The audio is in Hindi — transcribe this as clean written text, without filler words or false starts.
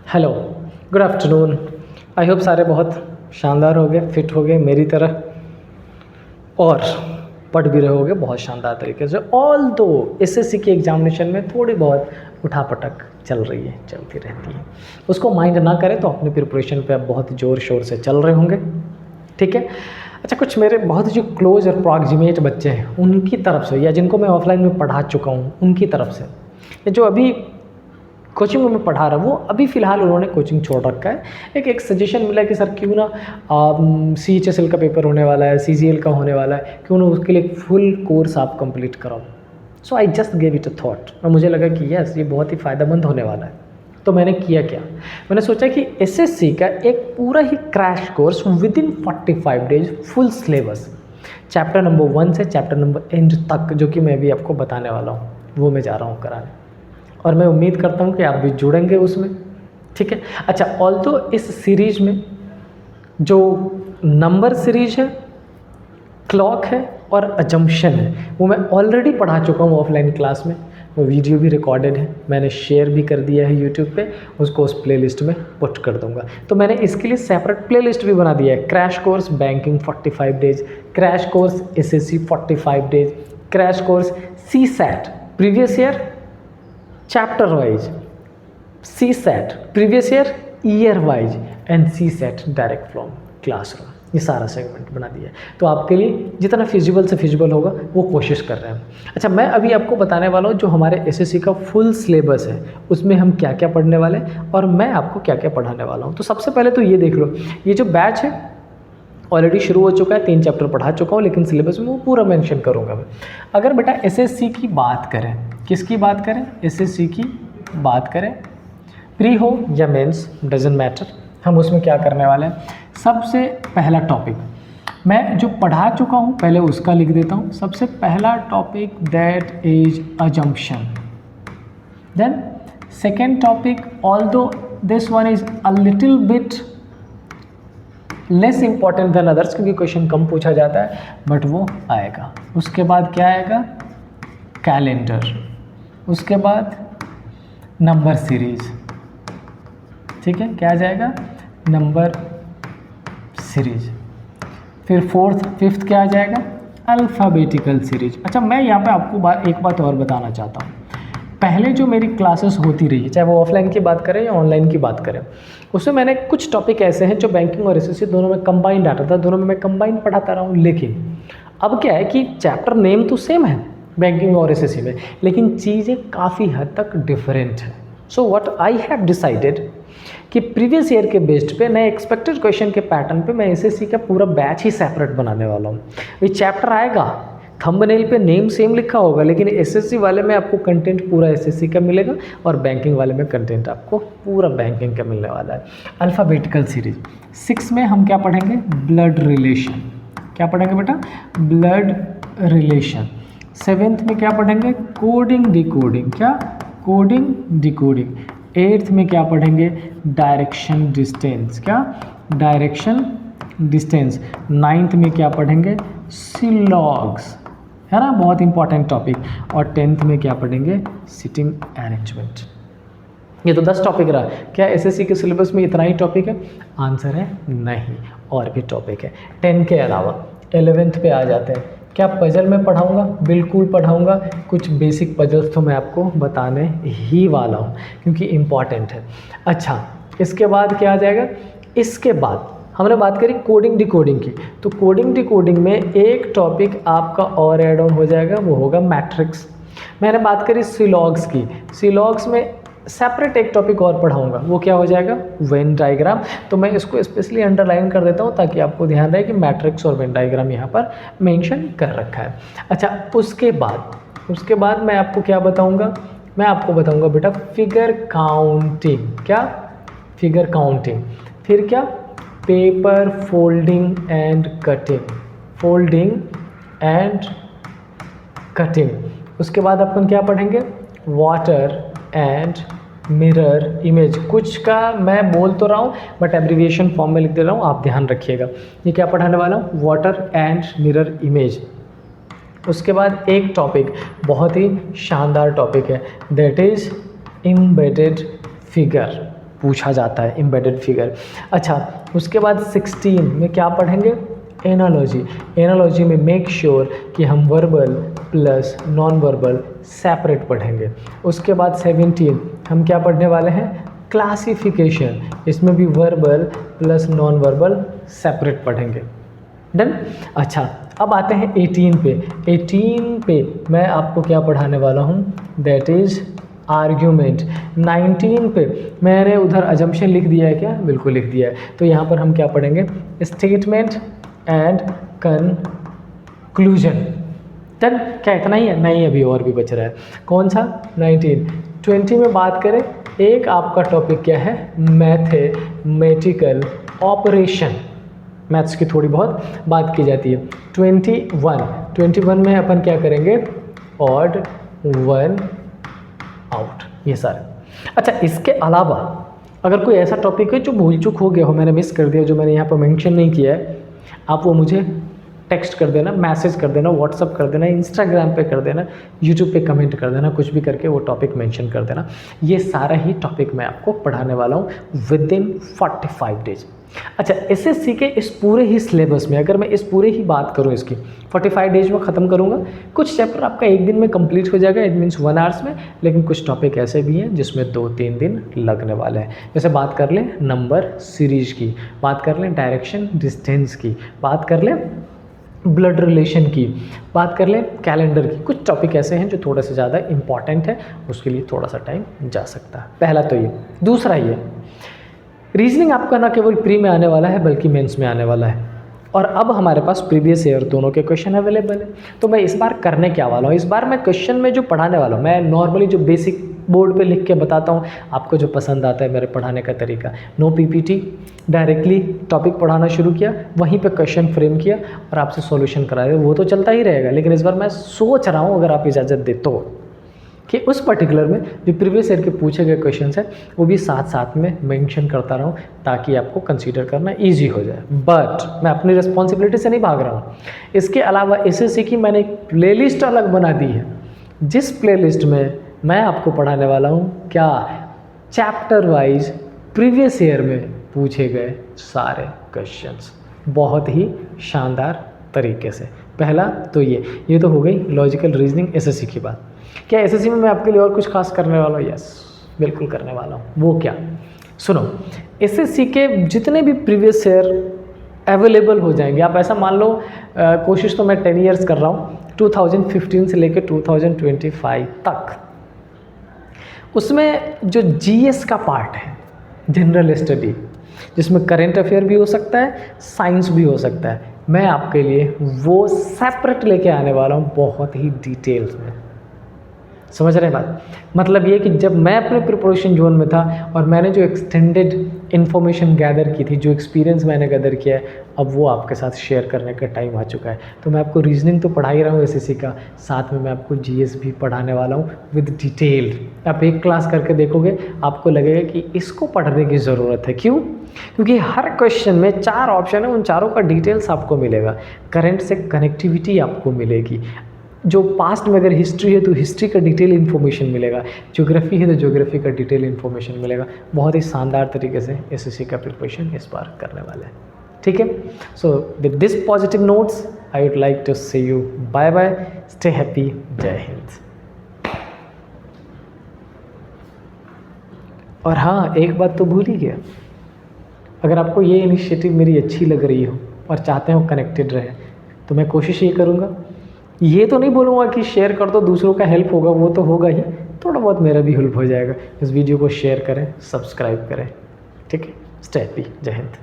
Hello, good afternoon. I hope सारे बहुत शानदार हो गए, फिट हो गए मेरी तरह और पढ़ भी रहे होगे बहुत शानदार तरीके से। ऑल दो एसएससी के एग्जामिनेशन में थोड़ी बहुत उठापटक चल रही है, चलती रहती है, उसको माइंड ना करें तो अपनी प्रिपरेशन पे अब बहुत ज़ोर शोर से चल रहे होंगे, ठीक है। अच्छा, कुछ मेरे बहुत जो क्लोज और प्रॉक्सिमेट बच्चे हैं उनकी तरफ से, या जिनको मैं ऑफलाइन में पढ़ा चुका हूँ उनकी तरफ से, या जो अभी कोचिंग में पढ़ा रहा वो अभी फ़िलहाल उन्होंने कोचिंग छोड़ रखा है, एक सजेशन मिला कि सर क्यों ना CHSL का पेपर होने वाला है, CGL का होने वाला है, क्यों ना उसके लिए फुल कोर्स आप कंप्लीट कराओ। So I just gave it a thought और मुझे लगा कि यस ये बहुत ही फ़ायदेमंद होने वाला है। तो मैंने किया क्या, मैंने सोचा कि SSC का एक पूरा ही crash course within 45 days full syllabus, chapter number 1 से चैप्टर नंबर एंड तक, जो कि मैं भी आपको बताने वाला हूँ, वो मैं जा रहा हूँ कराने और मैं उम्मीद करता हूँ कि आप भी जुड़ेंगे उसमें, ठीक है। अच्छा, ऑल्दो इस सीरीज में जो नंबर सीरीज है, क्लॉक है और अजम्पशन है वो मैं ऑलरेडी पढ़ा चुका हूँ ऑफलाइन क्लास में, वो वीडियो भी रिकॉर्डेड है, मैंने शेयर भी कर दिया है यूट्यूब पे, उसको उस प्लेलिस्ट में पुट कर दूंगा। तो मैंने इसके लिए सेपरेट प्लेलिस्ट भी बना दिया है, crash course banking 45 days, crash course SSC 45 days, crash course CSAT previous year chapter wise, CSAT previous year wise and CSAT direct from classroom, ये सारा सेगमेंट बना दिया है। तो आपके लिए जितना फिजिबल से फिजिबल होगा वो कोशिश कर रहे हैं। अच्छा, मैं अभी आपको बताने वाला हूँ जो हमारे SSC का फुल सिलेबस है उसमें हम क्या क्या पढ़ने वाले हैं और मैं आपको क्या क्या पढ़ाने वाला हूँ। तो सबसे पहले तो ये देख लो, ये जो बैच है ऑलरेडी शुरू हो चुका है, 3 चैप्टर पढ़ा चुका हूँ, लेकिन सिलेबस में वो पूरा मेंशन करूँगा मैं। अगर बेटा SSC की बात करें, किसकी बात करें, SSC की बात करें, प्री हो या मेंस डजेंट मैटर, हम उसमें क्या करने वाले हैं। सबसे पहला टॉपिक मैं जो पढ़ा चुका हूँ पहले उसका लिख देता हूँ। सबसे पहला topic that is assumption, then second topic, although this one is a little bit less important than others क्योंकि क्वेश्चन कम पूछा जाता है, बट वो आएगा। उसके बाद क्या आएगा, कैलेंडर, उसके बाद नंबर सीरीज, ठीक है, क्या आ जाएगा, नंबर सीरीज, फिर फिफ्थ क्या आ जाएगा, अल्फ़ाबेटिकल सीरीज। अच्छा, मैं यहाँ पे आपको एक बात और बताना चाहता हूँ। पहले जो मेरी क्लासेस होती रही है, चाहे वो ऑफलाइन की बात करें या ऑनलाइन की बात करें, उसमें मैंने कुछ टॉपिक ऐसे हैं जो बैंकिंग और SSC दोनों में कंबाइंड आता था, दोनों में मैं कंबाइंड पढ़ाता रहा हूँ। लेकिन अब क्या है कि चैप्टर नेम तो सेम है बैंकिंग और SSC में, लेकिन चीज़ें काफ़ी हद तक डिफरेंट है। So what I have decided कि प्रीवियस ईयर के बेस्ड पे नए एक्सपेक्टेड क्वेश्चन के पैटर्न पे मैं SSC का पूरा बैच ही सेपरेट बनाने वाला हूँ। ये चैप्टर आएगा, थंबनेल पे नेम सेम लिखा होगा, लेकिन SSC वाले में आपको कंटेंट पूरा SSC का मिलेगा और बैंकिंग वाले में कंटेंट आपको पूरा बैंकिंग का मिलने वाला है। अल्फ़ाबेटिकल सीरीज 6 में हम क्या पढ़ेंगे, ब्लड रिलेशन, क्या पढ़ेंगे बेटा, ब्लड रिलेशन। 7th में क्या पढ़ेंगे, कोडिंग डिकोडिंग, क्या, कोडिंग डिकोडिंग। 8th में क्या पढ़ेंगे, डायरेक्शन डिस्टेंस, क्या, डायरेक्शन डिस्टेंस। 9th में क्या पढ़ेंगे, सिलॉग्स, है ना, बहुत इंपॉर्टेंट टॉपिक। और 10th में क्या पढ़ेंगे, सिटिंग अरेंजमेंट। ये तो 10 टॉपिक रहा। क्या SSC के सिलेबस में इतना ही टॉपिक है, आंसर है नहीं, और भी टॉपिक है 10 के अलावा। 11th पे आ जाते हैं, क्या पजल में पढ़ाऊंगा, बिल्कुल पढ़ाऊंगा, कुछ बेसिक पजल्स तो मैं आपको बताने ही वाला हूँ क्योंकि इम्पॉर्टेंट है। अच्छा, इसके बाद क्या आ जाएगा, इसके बाद हमने बात करी कोडिंग डिकोडिंग की, तो कोडिंग डिकोडिंग में एक टॉपिक आपका और ऐड ऑन हो जाएगा, वो होगा मैट्रिक्स। मैंने बात करी सिलॉग्स की, सिलॉग्स में सेपरेट एक टॉपिक और पढ़ाऊंगा, वो क्या हो जाएगा, वेन डायग्राम। तो मैं इसको स्पेशली अंडरलाइन कर देता हूँ ताकि आपको ध्यान रहे कि मैट्रिक्स और वेन डायग्राम यहाँ पर मेंशन कर रखा है। अच्छा, उसके बाद मैं आपको क्या बताऊँगा, मैं आपको बताऊँगा बेटा फिगर काउंटिंग, क्या, फिगर काउंटिंग। फिर क्या, paper folding and cutting, folding and cutting. उसके बाद अपन क्या पढ़ेंगे, वाटर एंड मिरर इमेज। कुछ का मैं बोल तो रहा हूँ बट एब्रीविएशन फॉर्म में लिख दे रहा हूँ, आप ध्यान रखिएगा। ये क्या पढ़ाने वाला हूँ, वाटर एंड मिरर इमेज। उसके बाद एक टॉपिक बहुत ही शानदार टॉपिक है, दैट इज एम्बेडेड फिगर। पूछा जाता है एम्बेडेड फिगर। अच्छा, उसके बाद 16 में क्या पढ़ेंगे? एनालॉजी। एनालॉजी में मेक श्योर कि हम verbal plus non verbal separate पढ़ेंगे। उसके बाद 17 हम क्या पढ़ने वाले हैं? क्लासिफिकेशन। इसमें भी verbal plus non verbal separate पढ़ेंगे। डन। अच्छा, अब आते हैं 18 पे। 18 पे मैं आपको क्या पढ़ाने वाला हूँ? That is argument. 19 पे मैंने उधर अजम्पशन लिख दिया है क्या? बिल्कुल लिख दिया है। तो यहाँ पर हम क्या पढ़ेंगे? Statement and conclusion. डन। क्या इतना ही है? नहीं, अभी और भी बच रहा है। कौन सा? 19। 20 में बात करें, एक आपका टॉपिक क्या है? Mathematical operation. मैथ्स की थोड़ी बहुत बात की जाती है। 21 में अपन क्या करेंगे? ऑड वन आउट, ये सारे। अच्छा, इसके अलावा अगर कोई ऐसा टॉपिक है जो भूल चूक हो गया हो, मैंने मिस कर दिया, जो मैंने यहाँ पर मेंशन नहीं किया है, आप वो मुझे टेक्स्ट कर देना, मैसेज कर देना, व्हाट्सअप कर देना, इंस्टाग्राम पे कर देना, यूट्यूब पे कमेंट कर देना, कुछ भी करके वो टॉपिक मेंशन कर देना। ये सारा ही टॉपिक मैं आपको पढ़ाने वाला हूँ विदिन 45 डेज। अच्छा, एसएससी के इस पूरे ही सिलेबस में अगर मैं इस पूरे ही बात करूं, इसकी 45 डेज में ख़त्म करूंगा। कुछ चैप्टर आपका एक दिन में कंप्लीट हो जाएगा, इट मीन्स 1 आवर्स में, लेकिन कुछ टॉपिक ऐसे भी हैं जिसमें 2-3 दिन लगने वाले हैं। जैसे बात कर लें नंबर सीरीज की, बात कर लें डायरेक्शन डिस्टेंस की, बात कर लें ब्लड रिलेशन की, बात कर लें कैलेंडर की। कुछ टॉपिक ऐसे हैं जो थोड़ा सा ज़्यादा इंपॉर्टेंट है, उसके लिए थोड़ा सा टाइम जा सकता है। पहला तो ये। दूसरा ये, रीजनिंग आपका ना केवल प्री में आने वाला है बल्कि मेंस में आने वाला है, और अब हमारे पास प्रीवियस ईयर दोनों के क्वेश्चन अवेलेबल है। तो मैं इस बार करने क्या वाला हूँ? इस बार मैं क्वेश्चन में जो पढ़ाने वाला हूँ, मैं नॉर्मली जो बेसिक बोर्ड पे लिख के बताता हूँ, आपको जो पसंद आता है मेरे पढ़ाने का तरीका, नो पीपीटी, डायरेक्टली टॉपिक पढ़ाना शुरू किया, वहीं पे क्वेश्चन फ्रेम किया और आपसे सॉल्यूशन कराया। वो तो चलता ही रहेगा, लेकिन इस बार मैं सोच रहा हूँ, अगर आप इजाज़त दे तो, कि उस पर्टिकुलर में जो प्रीवियस ईयर के पूछे गए क्वेश्चंस हैं वो भी साथ साथ में मेंशन करता रहूँ, ताकि आपको कंसीडर करना इजी हो जाए। बट मैं अपनी रिस्पॉन्सिबिलिटी से नहीं भाग रहा हूँ। इसके अलावा एसएससी की मैंने एक प्लेलिस्ट अलग बना दी है, जिस प्लेलिस्ट में मैं आपको पढ़ाने वाला हूँ क्या? चैप्टर वाइज प्रीवियस ईयर में पूछे गए सारे क्वेश्चंस, बहुत ही शानदार तरीके से। पहला तो ये तो हो गई लॉजिकल रीजनिंग एसएससी की बात। क्या एसएससी में मैं आपके लिए और कुछ खास करने वाला हूँ? यस, बिल्कुल करने वाला हूँ। वो क्या? सुनो, एसएससी के जितने भी प्रीवियस ईयर अवेलेबल हो जाएंगे, आप ऐसा मान लो, कोशिश तो मैं 10 ईयर्स कर रहा हूँ, 2015 से लेकर 2025 तक, उसमें जो जीएस का पार्ट है, जनरल स्टडी, जिसमें करंट अफेयर भी हो सकता है, साइंस भी हो सकता है, मैं आपके लिए वो सेपरेट लेके आने वाला हूँ, बहुत ही डिटेल्स में। समझ रहे हैं बात? मतलब ये कि जब मैं अपने प्रिपरेशन जोन में था और मैंने जो एक्सटेंडेड इन्फॉर्मेशन गैदर की थी, जो एक्सपीरियंस मैंने गैदर किया है, अब वो आपके साथ शेयर करने का टाइम आ चुका है। तो मैं आपको रीजनिंग तो पढ़ा ही रहा हूँ एसएससी का, साथ में मैं आपको जीएस भी पढ़ाने वाला हूँ विद डिटेल्ड। आप एक क्लास करके देखोगे, आपको लगेगा कि इसको पढ़ने की ज़रूरत है। क्यों? क्योंकि हर क्वेश्चन में 4 ऑप्शन है, उन चारों का डिटेल्स आपको मिलेगा, करंट से कनेक्टिविटी आपको मिलेगी, जो पास्ट में अगर हिस्ट्री है तो हिस्ट्री का डिटेल इन्फॉर्मेशन मिलेगा, ज्योग्राफी है तो ज्योग्राफी का डिटेल इन्फॉर्मेशन मिलेगा। बहुत ही शानदार तरीके से एसएससी का प्रिपरेशन इस बार करने वाले हैं। ठीक है, so with this positive notes I would like to say you bye bye, stay happy, जय हिंद। और हाँ, एक बात तो भूल ही गया, अगर आपको ये इनिशिएटिव मेरी अच्छी लग रही हो और चाहते हो कनेक्टेड रहे, तो मैं कोशिश ये करूँगा, ये तो नहीं बोलूँगा कि शेयर कर दो, दूसरों का हेल्प होगा, वो तो होगा ही, थोड़ा बहुत मेरा भी हेल्प हो जाएगा। इस वीडियो को शेयर करें, सब्सक्राइब करें। ठीक है, स्टे हैप्पी, जय हिंद।